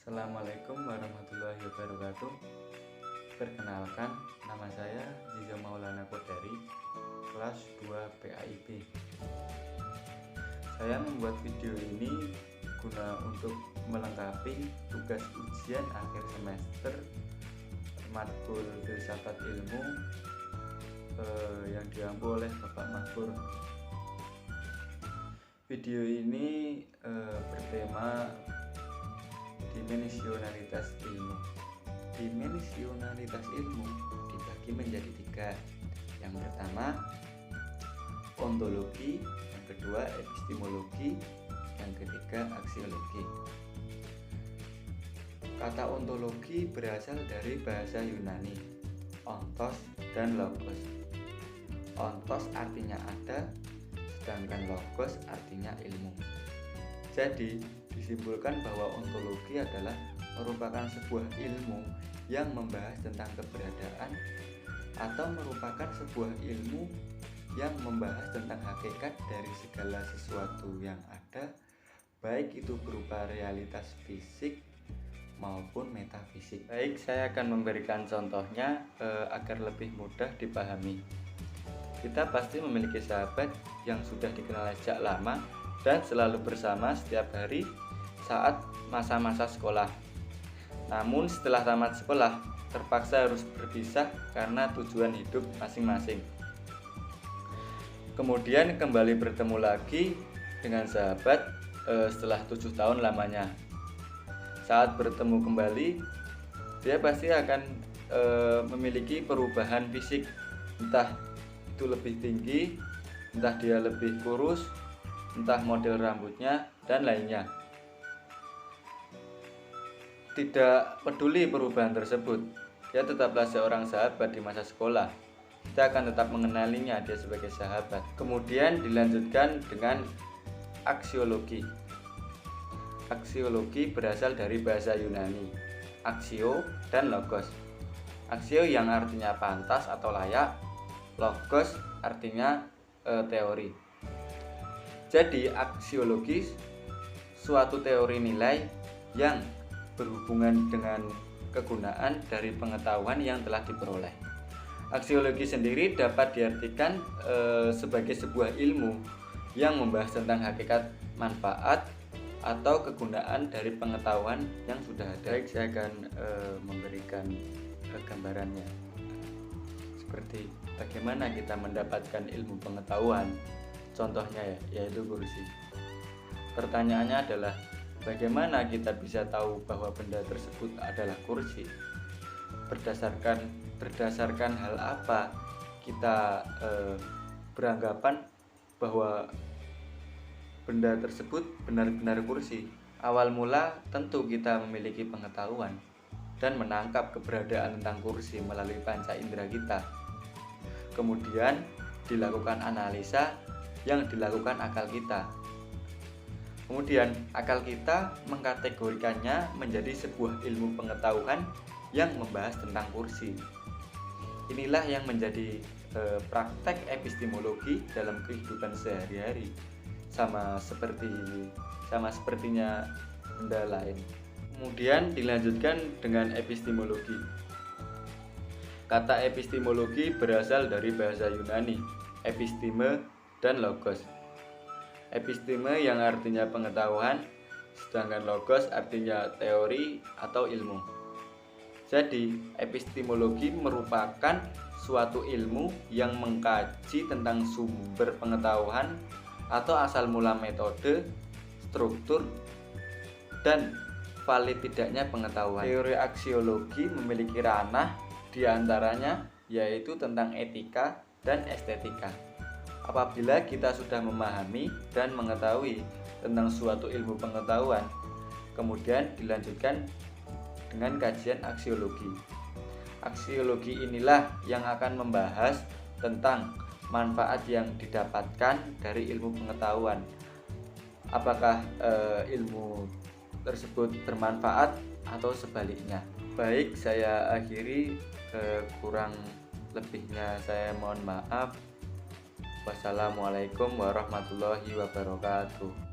Assalamualaikum warahmatullahi wabarakatuh. Perkenalkan, nama saya Ziza Maulana Kodari, kelas 2 PAIB. Saya membuat video ini guna untuk melengkapi tugas ujian akhir semester Matkul Filsafat Ilmu yang diampu oleh Bapak Mahfur. Video ini bertema dimensionalitas ilmu. Dimensionalitas ilmu dibagi menjadi 3. Yang pertama ontologi, yang kedua epistemologi, yang ketiga aksiologi. Kata ontologi berasal dari bahasa Yunani, ontos dan logos. Ontos artinya ada, sedangkan logos artinya ilmu. Jadi disimpulkan bahwa ontologi adalah merupakan sebuah ilmu yang membahas tentang keberadaan, atau merupakan sebuah ilmu yang membahas tentang hakikat dari segala sesuatu yang ada, baik itu berupa realitas fisik maupun metafisik. Baik, saya akan memberikan contohnya agar lebih mudah dipahami. Kita pasti memiliki sahabat yang sudah dikenal sejak lama dan selalu bersama setiap hari saat masa-masa sekolah. Namun setelah tamat sekolah, terpaksa harus berpisah karena tujuan hidup masing-masing. Kemudian kembali bertemu lagi dengan sahabat setelah 7 tahun lamanya. Saat bertemu kembali, dia pasti akan memiliki perubahan fisik, entah itu lebih tinggi, entah dia lebih kurus, entah model rambutnya, dan lainnya. Tidak peduli perubahan tersebut, dia tetaplah seorang sahabat di masa sekolah. Kita akan tetap mengenalinya dia sebagai sahabat. Kemudian dilanjutkan dengan aksiologi. Aksiologi berasal dari bahasa Yunani, aksio dan logos. Aksio yang artinya pantas atau layak, logos artinya teori. Jadi aksiologi suatu teori nilai yang berhubungan dengan kegunaan dari pengetahuan yang telah diperoleh. Aksiologi sendiri dapat diartikan sebagai sebuah ilmu yang membahas tentang hakikat, manfaat, atau kegunaan dari pengetahuan yang sudah ada. Baik, saya akan memberikan gambarannya. Seperti bagaimana kita mendapatkan ilmu pengetahuan. Contohnya yaitu kursi. Pertanyaannya adalah bagaimana kita bisa tahu bahwa benda tersebut adalah kursi? Berdasarkan hal apa kita beranggapan bahwa benda tersebut benar-benar kursi? Awal mula tentu kita memiliki pengetahuan dan menangkap keberadaan tentang kursi melalui panca indera kita. Kemudian dilakukan analisa yang dilakukan akal kita. Kemudian akal kita mengkategorikannya menjadi sebuah ilmu pengetahuan yang membahas tentang kursi. Inilah yang menjadi praktek epistemologi dalam kehidupan sehari-hari, sama sepertinya benda lain. Kemudian dilanjutkan dengan epistemologi. Kata epistemologi berasal dari bahasa Yunani, episteme dan logos. Episteme yang artinya pengetahuan, sedangkan logos artinya teori atau ilmu. Jadi, epistemologi merupakan suatu ilmu yang mengkaji tentang sumber pengetahuan atau asal mula metode, struktur, dan valid tidaknya pengetahuan. Teori aksiologi memiliki ranah diantaranya yaitu tentang etika dan estetika. Apabila kita sudah memahami dan mengetahui tentang suatu ilmu pengetahuan, kemudian dilanjutkan dengan kajian aksiologi. Aksiologi inilah yang akan membahas tentang manfaat yang didapatkan dari ilmu pengetahuan. Apakah ilmu tersebut bermanfaat atau sebaliknya. Baik, saya akhiri, kurang lebihnya saya mohon maaf. Wassalamualaikum warahmatullahi wabarakatuh.